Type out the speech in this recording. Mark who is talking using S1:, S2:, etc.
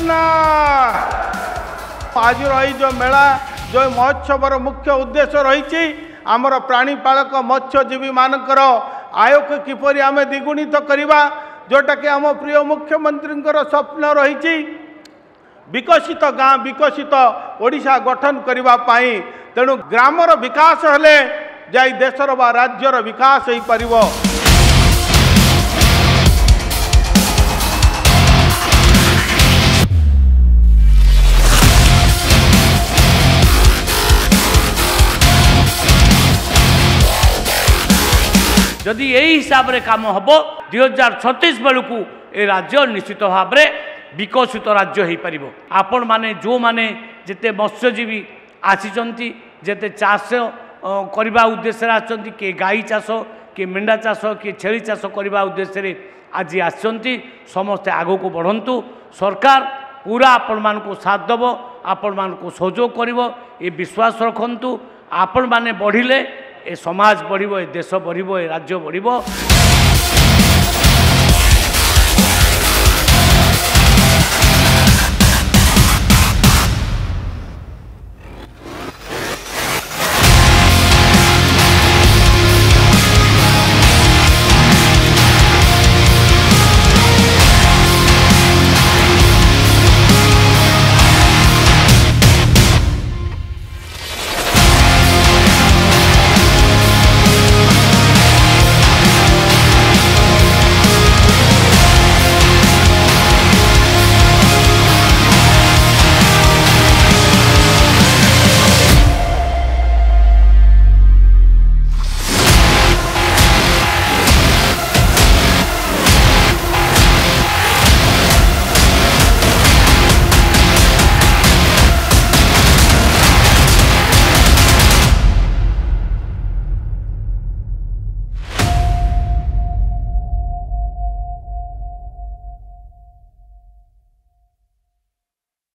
S1: जगन्नाथ। आज रही जो मेला जो महोत्सवर मुख्य उद्देश्य रही आमर प्राणीपालक मत्स्यजीवी मानकर आय को किपरि आम द्विगुणित करवा जोटा कि आम प्रिय मुख्यमंत्री स्वप्न रही विकसित गाँ विकसित ओडिशा गठन करने तेणु ग्रामर विकास हेले जाई देशर बा राज्यर विकास हो पारिबो।
S2: जदि यही हिसाब रे काम हम 2036 बेलू ए राज्य निश्चित भाव में विकसित राज्य हो पार। आपण माने जो माने जिते मत्स्यजीवी आसीचंती जेते चाष करने उद्देश्य आछंती किए गाई चाष किए मेंढा चाष किए छेली चाष करने उद्देश्य आज आसचंती समस्ते आगो को बढ़ंतु। सरकार पूरा आपण मान को साथ देव आपण मान को सहयोग करिवो ए विश्वास रखंतु। आपण माने बढ़िले ए समाज बढ़िबो ए देश बढ़िबो ए राज्य बढ़िबो।